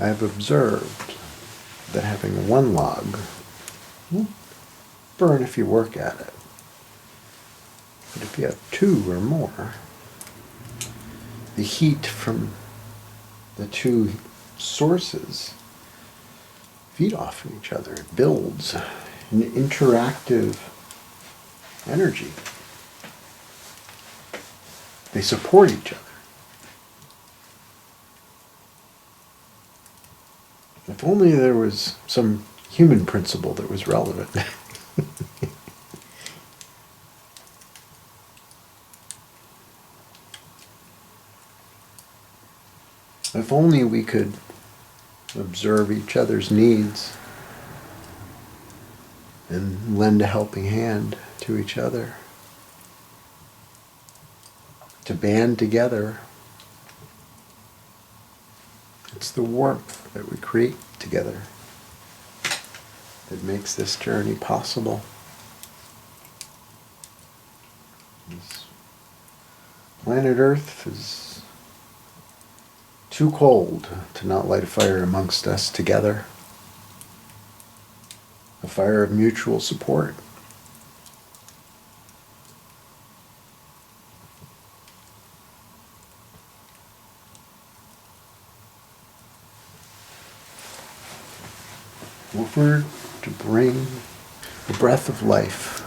I've observed that having one log will burn if you work at it. But if you have two or more, the heat from the two sources feed off of each other. It builds an interactive energy. They support each other. If only there was some human principle that was relevant. If only we could observe each other's needs and lend a helping hand to each other. To band together. It's the warmth that we create together that makes this journey possible. This planet Earth is too cold to not light a fire amongst us together. A fire of mutual support. If we're to bring the breath of life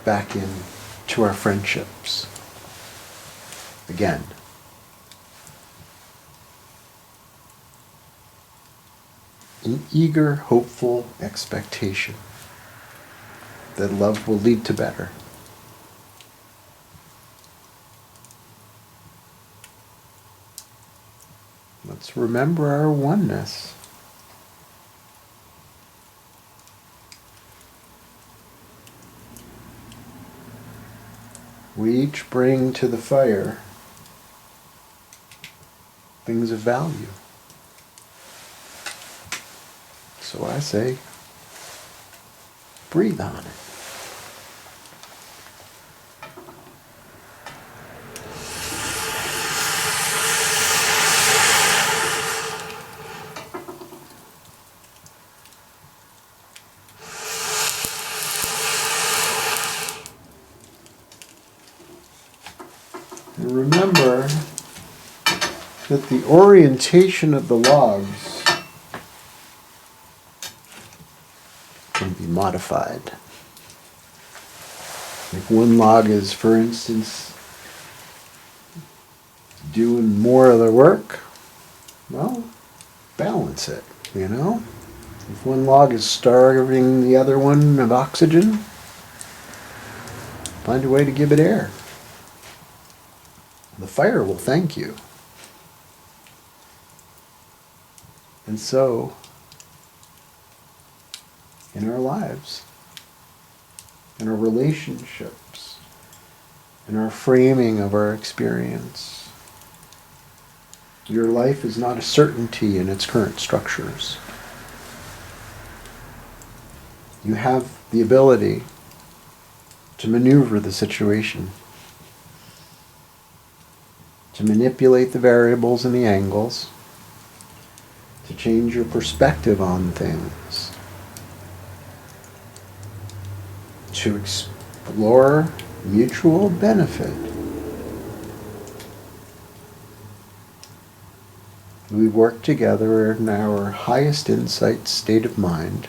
back into our friendships again, an eager, hopeful expectation that love will lead to better. Let's remember our oneness. We each bring to the fire things of value. So I say, breathe on it. And remember that the orientation of the logs can be modified. If one log is, for instance, doing more of the work, well, balance it, you know? If one log is starving the other one of oxygen, find a way to give it air. The fire will thank you. And so, in our lives, in our relationships, in our framing of our experience, your life is not a certainty in its current structures. You have the ability to maneuver the situation, to manipulate the variables and the angles, to change your perspective on things, to explore mutual benefit. We work together in our highest insight state of mind,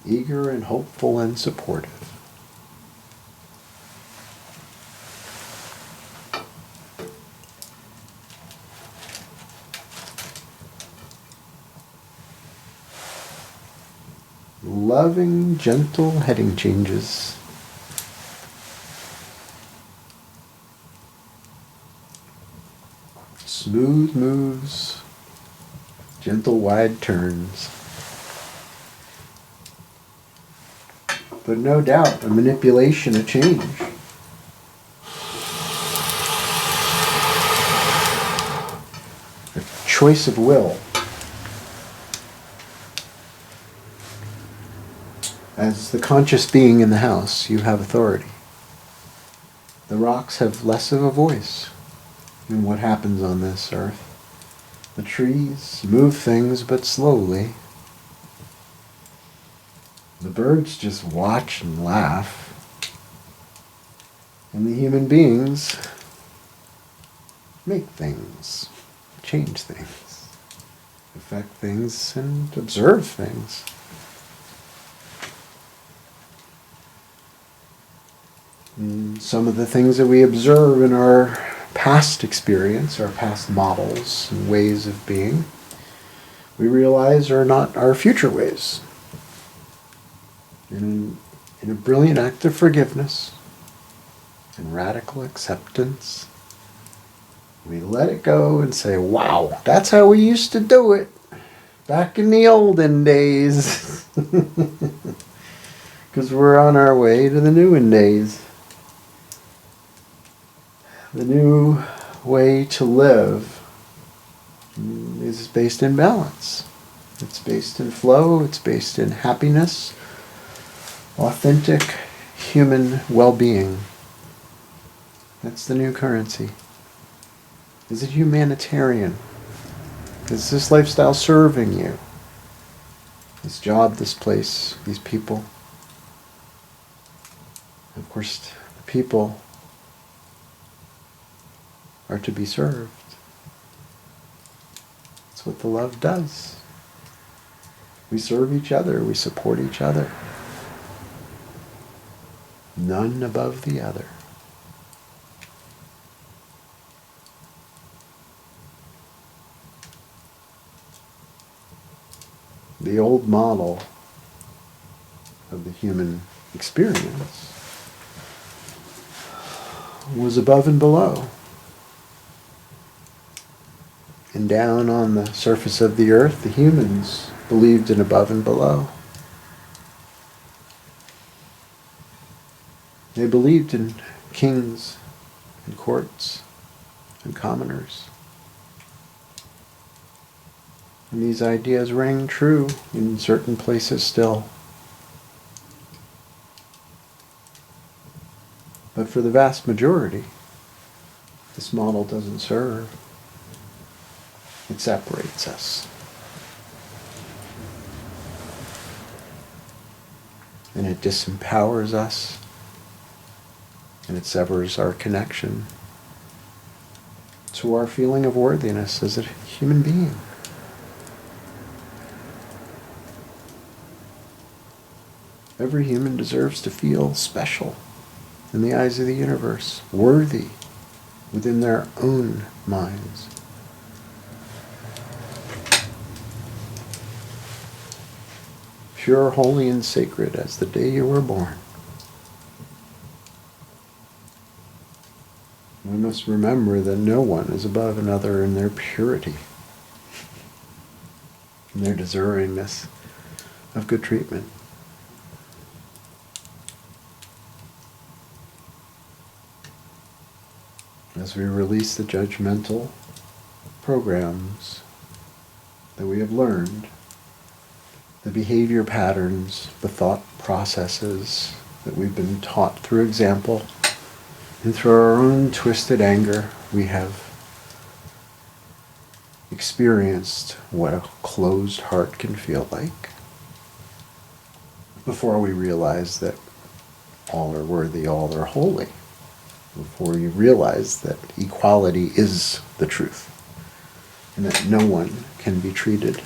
eager and hopeful and supportive. Loving, gentle heading changes. Smooth moves, gentle wide turns. But no doubt, a manipulation, a change. A choice of will. As the conscious being in the house, you have authority. The rocks have less of a voice. in what happens on this earth. The trees move things but slowly. The birds just watch and laugh. And the human beings make things, change things, affect things, and observe things. And some of the things that we observe in our past experience, our past models and ways of being, we realize are not our future ways. And in a brilliant act of forgiveness and radical acceptance, we let it go and say, wow, that's how we used to do it back in the olden days. Because we're on our way to the newen days. The new way to live is based in balance. It's based in flow. It's based in happiness, authentic human well-being. That's the new currency. Is it humanitarian? Is this lifestyle serving you? This job, this place, these people? Of course, the people are to be served. That's what the love does. We serve each other. We support each other. None above the other. The old model of the human experience was above and below. And down on the surface of the earth, the humans believed in above and below. They believed in kings and courts and commoners. And these ideas rang true in certain places still. But for the vast majority, this model doesn't serve. It separates us. And it disempowers us. And it severs our connection to our feeling of worthiness as a human being. Every human deserves to feel special in the eyes of the universe, worthy within their own minds. Pure, holy, and sacred as the day you were born. We must remember that no one is above another in their purity, in their deservingness of good treatment. As we release the judgmental programs that we have learned, the behavior patterns, the thought processes that we've been taught through example, and through our own twisted anger, we have experienced what a closed heart can feel like before we realize that all are worthy, all are holy. Before you realize that equality is the truth and that no one can be treated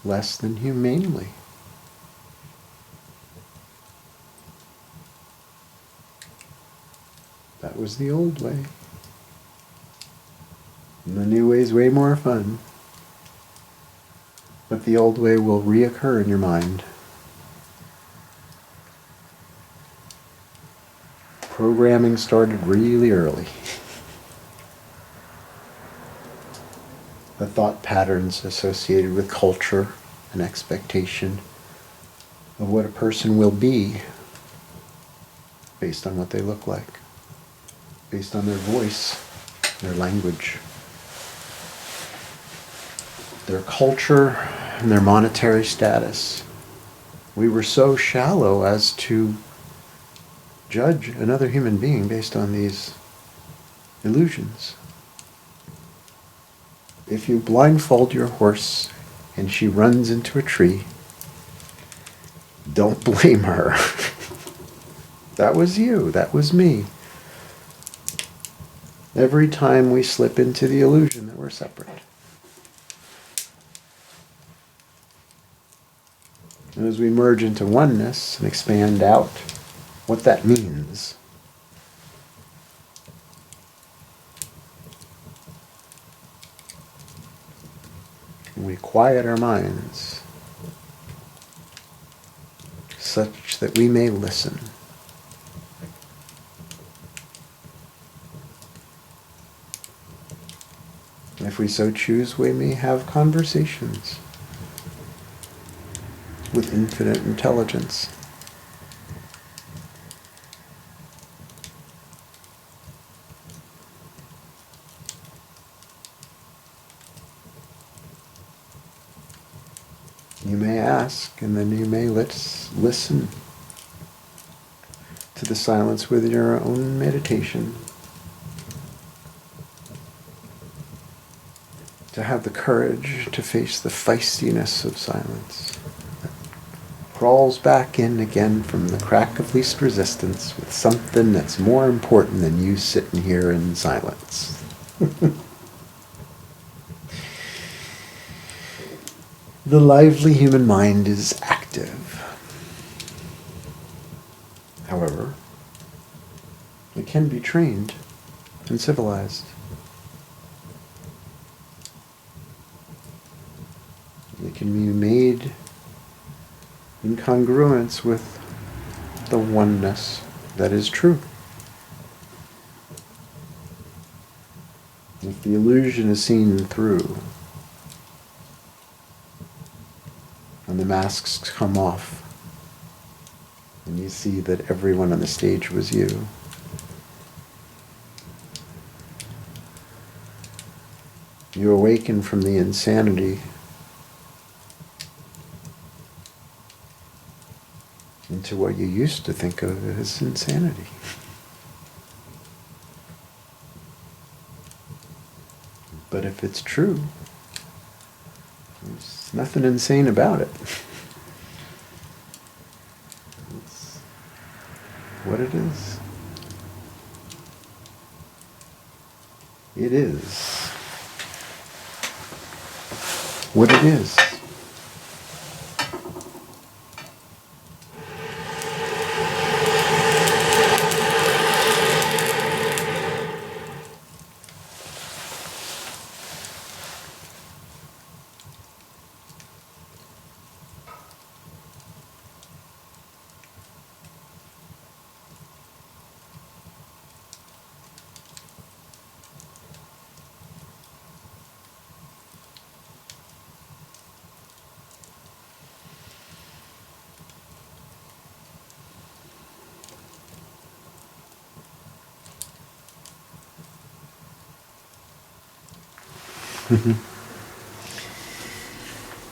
less than humanely. That was the old way. And the new way is way more fun. But the old way will reoccur in your mind. Programming started really early. The thought patterns associated with culture and expectation of what a person will be based on what they look like, based on their voice, their language, their culture, and their monetary status. We were so shallow as to judge another human being based on these illusions. If you blindfold your horse and she runs into a tree, don't blame her. That was you. That was me. Every time we slip into the illusion that we're separate. And as we merge into oneness and expand out what that means, and we quiet our minds such that we may listen. And if we so choose, we may have conversations with infinite intelligence. You may ask, and then you may listen to the silence with your own meditation. To have the courage to face the feistiness of silence. Crawls back in again from the crack of least resistance with something that's more important than you sitting here in silence. The lively human mind is active. However, it can be trained and civilized. It can be made in congruence with the oneness that is true. If the illusion is seen through, and the masks come off, and you see that everyone on the stage was you, you awaken from the insanity into what you used to think of as insanity. But if it's true, there's nothing insane about it. It's what it is. It is what it is.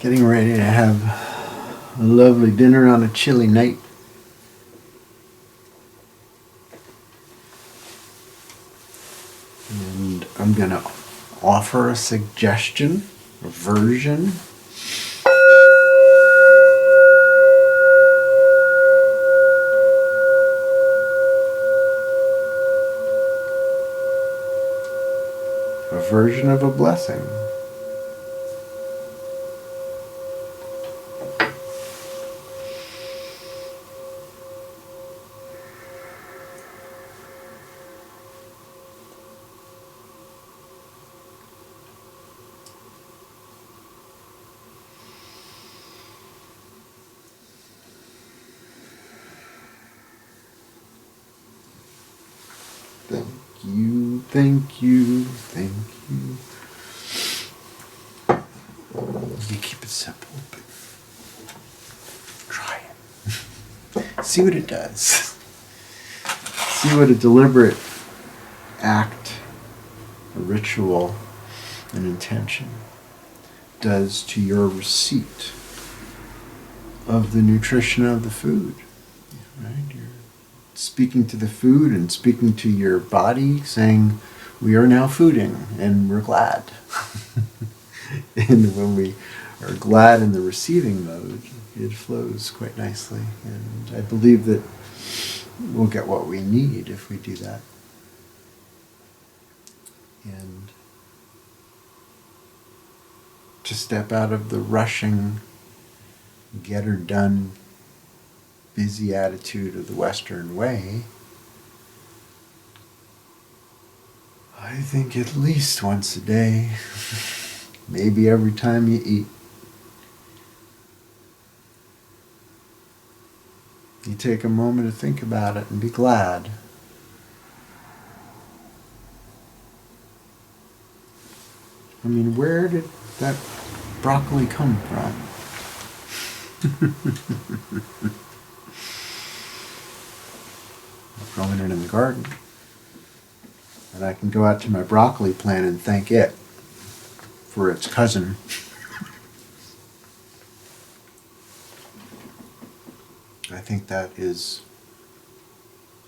Getting ready to have a lovely dinner on a chilly night. And I'm going to offer a suggestion, a version. A version of a blessing. Thank you. You keep it simple, but try it. See what it does. See what a deliberate act, a ritual, an intention does to your receipt of the nutrition of the food. Right? You're speaking to the food and speaking to your body, saying, we are now fooding, and we're glad. And when we are glad in the receiving mode, it flows quite nicely. And I believe that we'll get what we need if we do that. And to step out of the rushing, get her done, busy attitude of the Western way, I think at least once a day, maybe every time you eat, you take a moment to think about it and be glad. I mean, where did that broccoli come from? I've grown it in the garden. And I can go out to my broccoli plant and thank it for its cousin. I think that is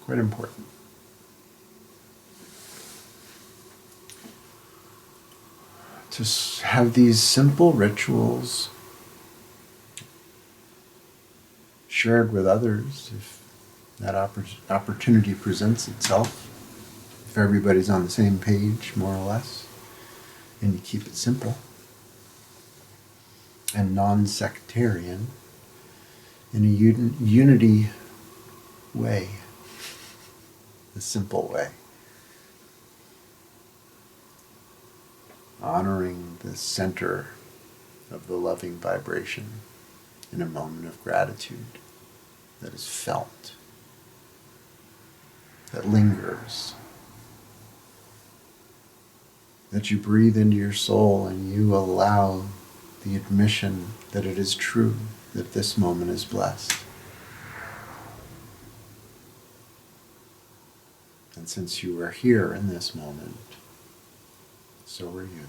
quite important. To have these simple rituals shared with others, if that opportunity presents itself, if everybody's on the same page, more or less, and you keep it simple and non-sectarian in a unity way, the simple way, honoring the center of the loving vibration in a moment of gratitude that is felt, that lingers, that you breathe into your soul and you allow the admission that it is true, that this moment is blessed. And since you are here in this moment, so are you.